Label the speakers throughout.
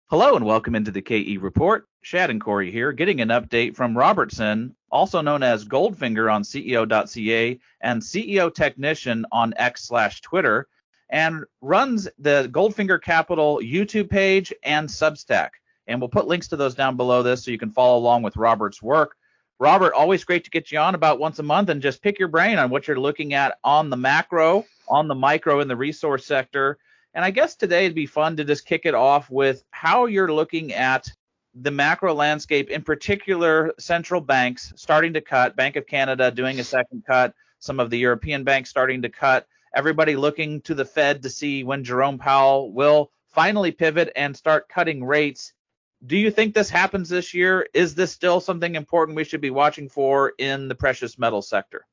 Speaker 1: Hello and welcome into the KE Report. Shad and Corey here, getting an update from Robert Sinn, also known as Goldfinger on CEO.ca and CeoTechnican on X/Twitter, and runs the Goldfinger Capital YouTube page and Substack. And we'll put links to those down below this so you can follow along with Robert's work. Robert, always great to get you on about once a month and just pick your brain on what you're looking at on the macro, on the micro, in the resource sector. And I guess today it'd be fun to just kick it off with how you're looking at the macro landscape, in particular central banks starting to cut, Bank of Canada doing a second cut, some of the European banks starting to cut, everybody looking to the Fed to see when Jerome Powell will finally pivot and start cutting rates. Do you think this happens this year? Is this still something important we should be watching for in the precious metal sector?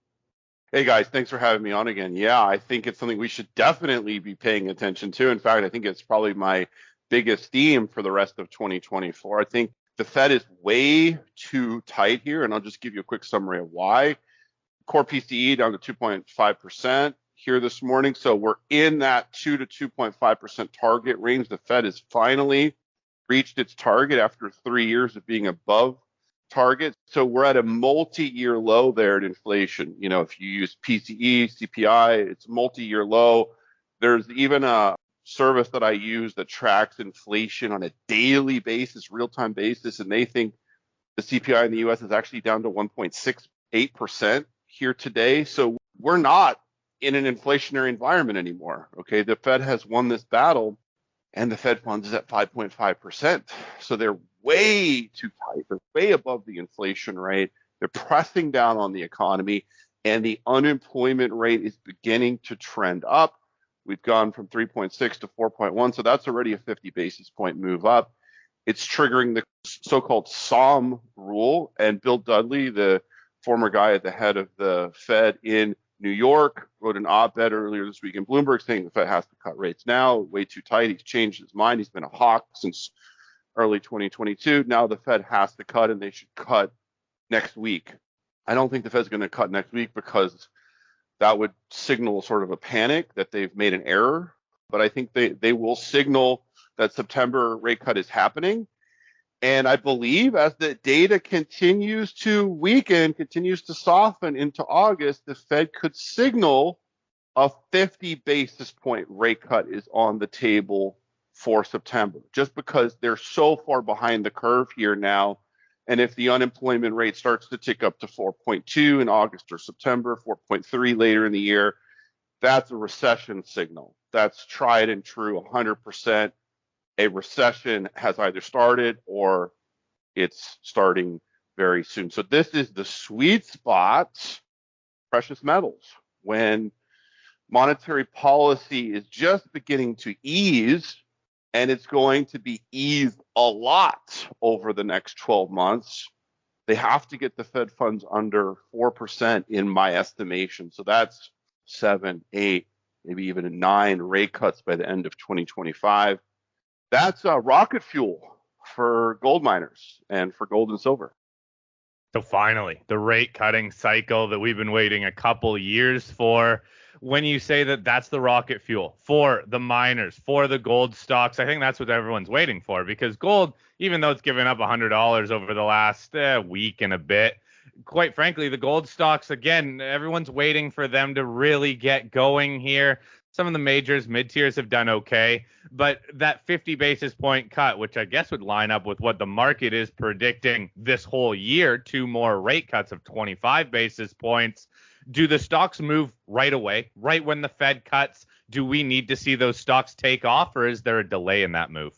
Speaker 2: Hey guys, thanks for having me on again. Yeah, I think it's something we should definitely be paying attention to. In fact, I think it's probably my biggest theme for the rest of 2024. I think the Fed is way too tight here, and I'll just give you a quick summary of why. Core PCE down to 2.5% here this morning. So we're in that 2 to 2.5% target range. The Fed has finally reached its target after 3 years of being above target. So we're at a multi-year low there at inflation. You know, if you use PCE, CPI, it's multi-year low. There's even a service that I use that tracks inflation on a daily basis, real-time basis, and they think the CPI in the US is actually down to 1.68% here today. So we're not in an inflationary environment anymore. Okay, the Fed has won this battle, and the Fed funds is at 5.5%. So they're way too tight. They're way above the inflation rate. They're pressing down on the economy, and the unemployment rate is beginning to trend up. We've gone from 3.6 to 4.1, so that's already a 50 basis point move up. It's triggering the so-called SOM rule, and Bill Dudley, the former guy at the head of the Fed in New York, wrote an op-ed earlier this week in Bloomberg saying the Fed has to cut rates now, way too tight. He's changed his mind. He's been a hawk since early 2022. Now the Fed has to cut, and they should cut next week. I don't think the Fed's going to cut next week because that would signal sort of a panic that they've made an error. But I think they will signal that September rate cut is happening. And I believe as the data continues to weaken, continues to soften into August, the Fed could signal a 50 basis point rate cut is on the table for September, just because they're so far behind the curve here now. And if the unemployment rate starts to tick up to 4.2 in August or September, 4.3 later in the year, that's a recession signal. That's tried and true 100%. A recession has either started or it's starting very soon. So this is the sweet spot, precious metals, when monetary policy is just beginning to ease, and it's going to be eased a lot over the next 12 months. They have to get the Fed funds under 4% in my estimation. So that's 7, 8, maybe even 9 rate cuts by the end of 2025. That's rocket fuel for gold miners and for gold and silver.
Speaker 3: So finally, the rate cutting cycle that we've been waiting a couple years for. When you say that that's the rocket fuel for the miners, for the gold stocks, I think that's what everyone's waiting for, because gold, even though it's given up $100 over the last week and a bit, quite frankly, the gold stocks, again, everyone's waiting for them to really get going here. Some of the majors, mid-tiers have done okay, but that 50 basis point cut, which I guess would line up with what the market is predicting this whole year, 2 more rate cuts of 25 basis points. Do the stocks move right away, right when the Fed cuts? Do we need to see those stocks take off, or is there a delay in that move?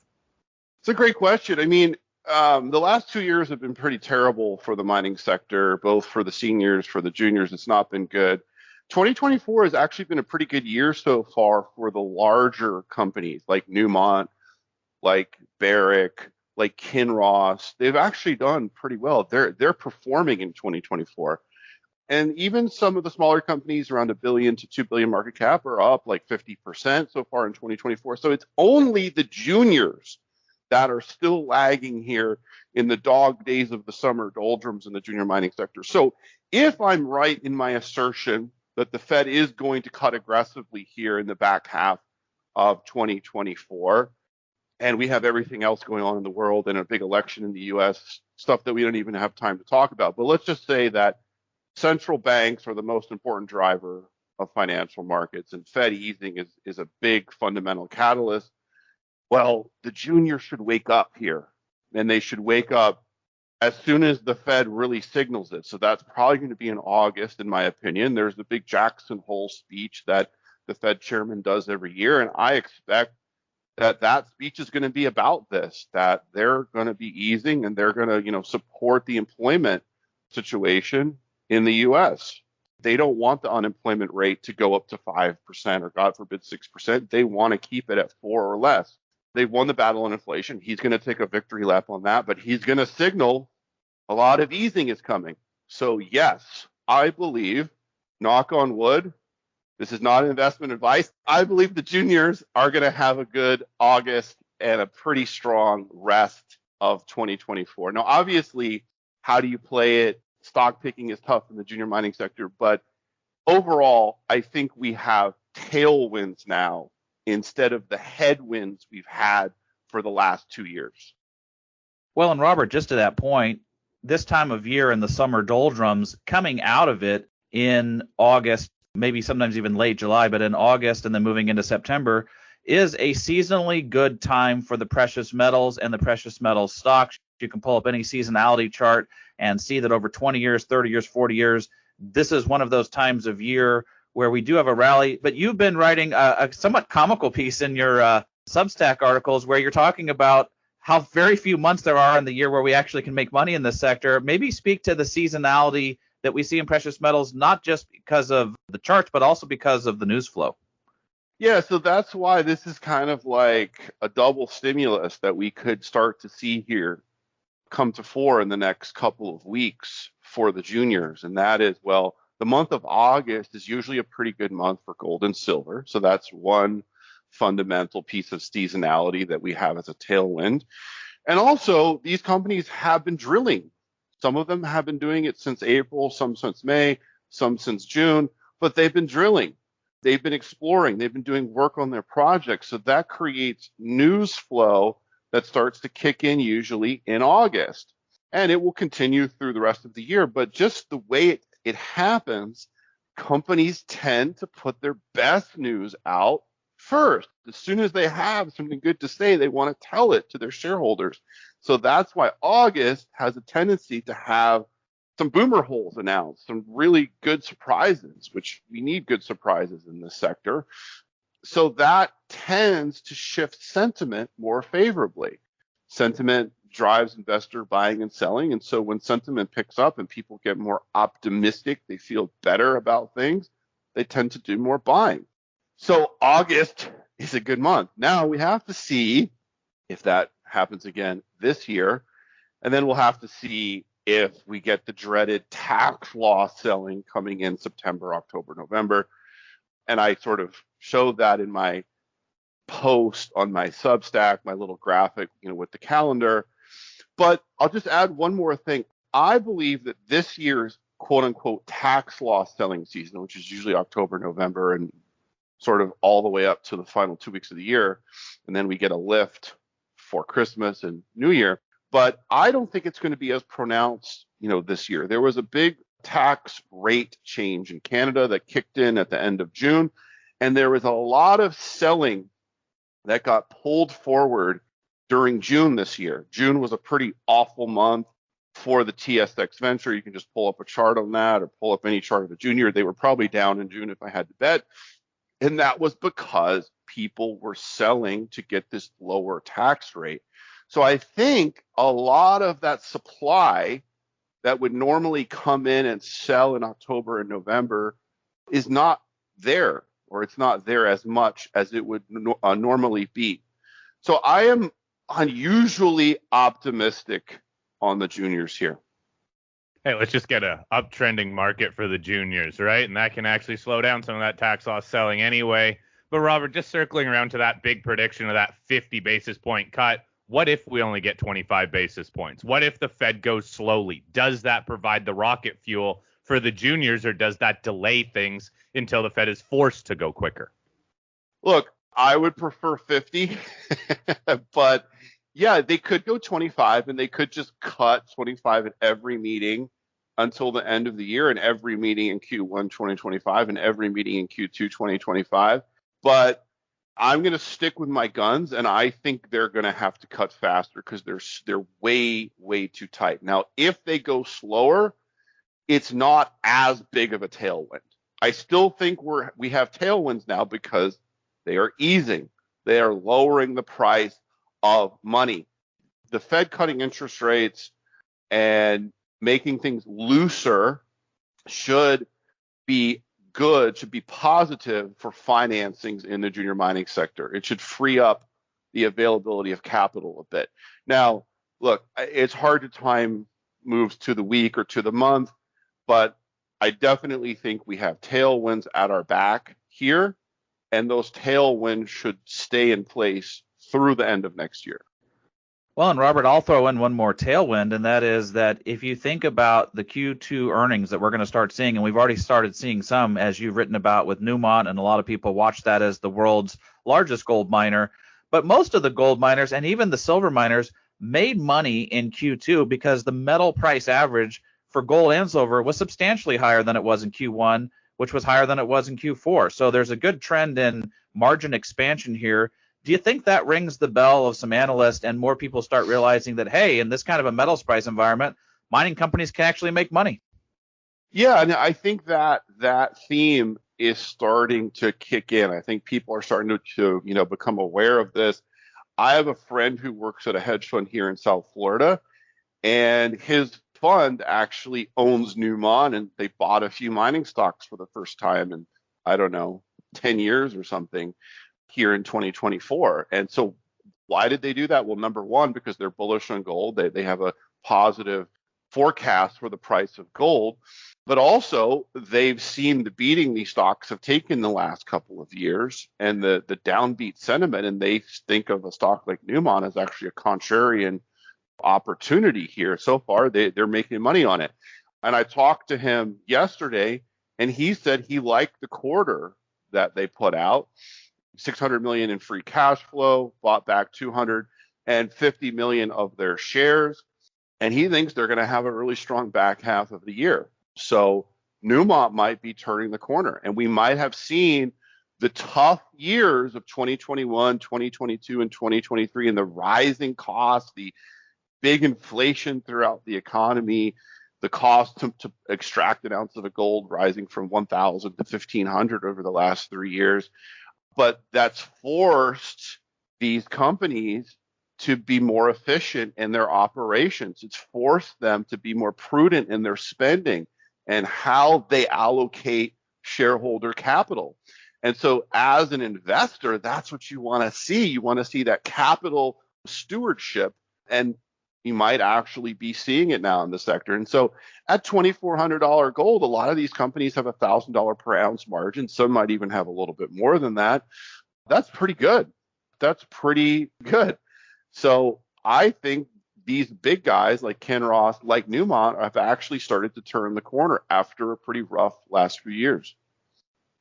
Speaker 2: It's a great question. I mean, the last 2 years have been pretty terrible for the mining sector, both for the seniors, for the juniors. It's not been good. 2024 has actually been a pretty good year so far for the larger companies like Newmont, like Barrick, like Kinross. They've actually done pretty well. They're performing in 2024. And even some of the smaller companies around $1 billion to $2 billion market cap are up like 50% so far in 2024. So it's only the juniors that are still lagging here in the dog days of the summer doldrums in the junior mining sector. So if I'm right in my assertion that the Fed is going to cut aggressively here in the back half of 2024, and we have everything else going on in the world and a big election in the US, stuff that we don't even have time to talk about. But let's just say that central banks are the most important driver of financial markets, and Fed easing is a big fundamental catalyst. Well, the juniors should wake up here, and they should wake up as soon as the Fed really signals it. So that's probably going to be in August, in my opinion. There's the big Jackson Hole speech that the Fed chairman does every year, and I expect that speech is going to be about this, that they're going to be easing and they're going to, support the employment situation in the U.S. They don't want the unemployment rate to go up to 5% or, God forbid, 6%. They want to keep it at 4 or less. They've won the battle on inflation. He's going to take a victory lap on that, but he's going to signal a lot of easing is coming. So, yes, I believe, knock on wood, this is not investment advice, I believe the juniors are going to have a good August and a pretty strong rest of 2024. Now, obviously, how do you play it? Stock picking is tough in the junior mining sector, but overall, I think we have tailwinds now instead of the headwinds we've had for the last 2 years.
Speaker 1: Well, and Robert, just to that point, this time of year in the summer doldrums, coming out of it in August, maybe sometimes even late July, but in August and then moving into September, is a seasonally good time for the precious metals and the precious metals stocks. You can pull up any seasonality chart and see that over 20 years, 30 years, 40 years, this is one of those times of year where we do have a rally. But you've been writing a somewhat comical piece in your Substack articles where you're talking about how very few months there are in the year where we actually can make money in this sector. Maybe speak to the seasonality that we see in precious metals, not just because of the charts, but also because of the news flow.
Speaker 2: Yeah, so that's why this is kind of like a double stimulus that we could start to see here come to fore in the next couple of weeks for the juniors. And that is, well, the month of August is usually a pretty good month for gold and silver. So that's one fundamental piece of seasonality that we have as a tailwind. And also, these companies have been drilling. Some of them have been doing it since April, some since May, some since June, but they've been drilling. They've been exploring. They've been doing work on their projects. So that creates news flow that starts to kick in usually in August. And it will continue through the rest of the year. But just the way it happens, companies tend to put their best news out first. As soon as they have something good to say, they want to tell it to their shareholders. So that's why August has a tendency to have some boomer holes announced, some really good surprises, which we need good surprises in this sector. So that tends to shift sentiment more favorably. Sentiment drives investor buying and selling. And so when sentiment picks up and people get more optimistic, they feel better about things, they tend to do more buying. So August is a good month. Now we have to see if that happens again this year. And then we'll have to see if we get the dreaded tax law selling coming in September, October, November. And I sort of showed that in my post on my Substack, my little graphic, with the calendar. But I'll just add one more thing. I believe that this year's quote unquote tax law selling season, which is usually October, November, and sort of all the way up to the final 2 weeks of the year, and then we get a lift for Christmas and New Year. But I don't think it's going to be as pronounced, this year. There was a big tax rate change in Canada that kicked in at the end of June, and there was a lot of selling that got pulled forward during June this year. June was a pretty awful month for the TSX Venture. You can just pull up a chart on that or pull up any chart of a junior. They were probably down in June if I had to bet. And that was because people were selling to get this lower tax rate. So I think a lot of that supply that would normally come in and sell in October and November is not there, or it's not there as much as it would normally be. So I am unusually optimistic on the juniors here.
Speaker 3: Hey, let's just get a uptrending market for the juniors, right? And that can actually slow down some of that tax loss selling anyway. But Robert, just circling around to that big prediction of that 50 basis point cut, what if we only get 25 basis points? What if the Fed goes slowly? Does that provide the rocket fuel for the juniors, or does that delay things until the Fed is forced to go quicker?
Speaker 2: Look, I would prefer 50, but yeah, they could go 25 and they could just cut 25 at every meeting until the end of the year and every meeting in Q1 2025 and every meeting in Q2 2025. But I'm going to stick with my guns, and I think they're going to have to cut faster because they're way, way too tight. Now, if they go slower, it's not as big of a tailwind. I still think we have tailwinds now because they are easing. They are lowering the price of money. The Fed cutting interest rates and making things looser should be good, should be positive for financings in the junior mining sector. It should free up the availability of capital a bit. Now, look, it's hard to time moves to the week or to the month, but I definitely think we have tailwinds at our back here, and those tailwinds should stay in place through the end of next year.
Speaker 1: Well, and Robert, I'll throw in one more tailwind, and that is that if you think about the Q2 earnings that we're going to start seeing, and we've already started seeing some, as you've written about with Newmont, and a lot of people watch that as the world's largest gold miner. But most of the gold miners and even the silver miners made money in Q2 because the metal price average for gold and silver was substantially higher than it was in Q1, which was higher than it was in Q4. So there's a good trend in margin expansion here. Do you think that rings the bell of some analysts and more people start realizing that, hey, in this kind of a metals price environment, mining companies can actually make money?
Speaker 2: Yeah, and I think that theme is starting to kick in. I think people are starting to become aware of this. I have a friend who works at a hedge fund here in South Florida, and his fund actually owns Newmont, and they bought a few mining stocks for the first time in, I don't know, 10 years or something here in 2024. And so why did they do that? Well, number one, because they're bullish on gold. They have a positive forecast for the price of gold, but also they've seen the beating these stocks have taken the last couple of years and the downbeat sentiment, and they think of a stock like Newmont as actually a contrarian opportunity here. So far, they're making money on it. And I talked to him yesterday, and he said he liked the quarter that they put out. $600 million in free cash flow, bought back $250 million of their shares, and he thinks they're going to have a really strong back half of the year. So Newmont might be turning the corner, and we might have seen the tough years of 2021, 2022, and 2023, and the rising costs, the big inflation throughout the economy, the cost to extract an ounce of gold rising from 1,000 to 1,500 over the last 3 years. But that's forced these companies to be more efficient in their operations. It's forced them to be more prudent in their spending and how they allocate shareholder capital. And so as an investor, that's what you want to see. You want to see that capital stewardship, and you might actually be seeing it now in the sector. And so at $2,400 gold, a lot of these companies have $1,000 per ounce margin. Some might even have a little bit more than that. That's pretty good. That's pretty good. So I think these big guys like Kinross, like Newmont, have actually started to turn the corner after a pretty rough last few years.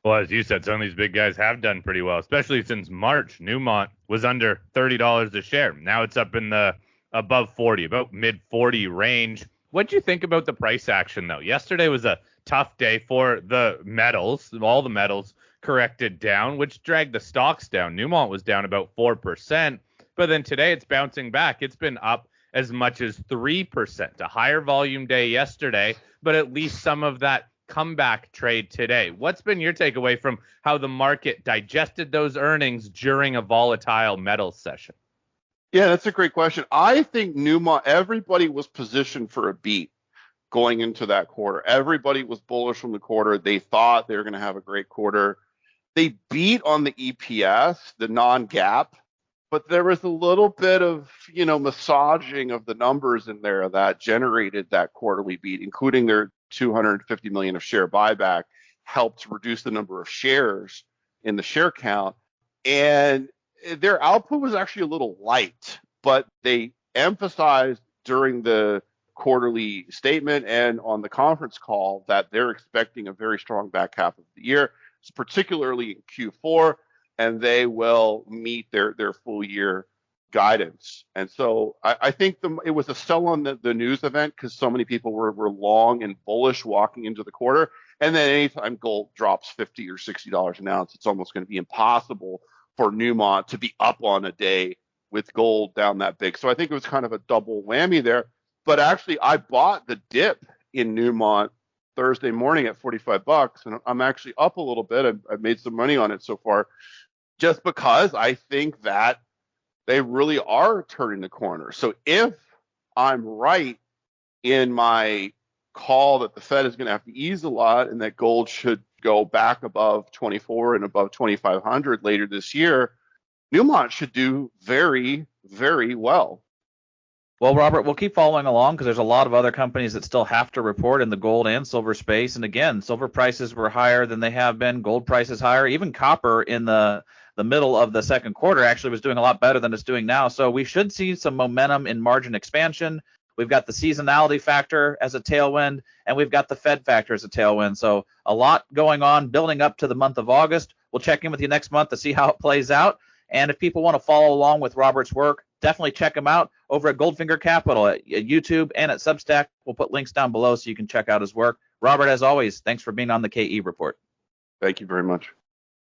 Speaker 3: Well, as you said, some of these big guys have done pretty well, especially since March. Newmont was under $30 a share. Now it's up in the above 40, about mid 40 range. What do you think about the price action, though? Yesterday was a tough day for the metals. All the metals corrected down, which dragged the stocks down. Newmont was down about 4%, but then today it's bouncing back. It's been up as much as 3%. A higher volume day yesterday, but at least some of that comeback trade today. What's been your takeaway from how the market digested those earnings during a volatile metals session?
Speaker 2: Yeah, that's a great question. I think Newmont, everybody was positioned for a beat going into that quarter. Everybody was bullish from the quarter. They thought they were going to have a great quarter. They beat on the EPS, the non-GAAP, but there was a little bit of, massaging of the numbers in there that generated that quarterly beat, including their $250 million of share buyback helped reduce the number of shares in the share count. And their output was actually a little light, but they emphasized during the quarterly statement and on the conference call that they're expecting a very strong back half of the year, particularly in Q4. and they will meet their full year guidance. And so I think it was a sell on the news event because so many people were long and bullish walking into the quarter. And then anytime gold drops $50 or $60 an ounce, it's almost going to be impossible for Newmont to be up on a day with gold down that big. So I think it was kind of a double whammy there. But actually, I bought the dip in Newmont Thursday morning at $45, and I'm actually up a little bit. I've made some money on it so far, just because I think that they really are turning the corner. So if I'm right in my call that the Fed is going to have to ease a lot and that gold should go back above 24 and above 2,500 later this year, Newmont should do very, very well.
Speaker 1: Well, Robert, we'll keep following along because there's a lot of other companies that still have to report in the gold and silver space. And again, silver prices were higher than they have been, gold prices higher, even copper in the middle of the second quarter actually was doing a lot better than it's doing now. So we should see some momentum in margin expansion. We've got the seasonality factor as a tailwind, and we've got the Fed factor as a tailwind. So a lot going on building up to the month of August. We'll check in with you next month to see how it plays out. And if people want to follow along with Robert's work, definitely check him out over at Goldfinger Capital at YouTube and at Substack. We'll put links down below so you can check out his work. Robert, as always, thanks for being on the KE Report.
Speaker 2: Thank you very much.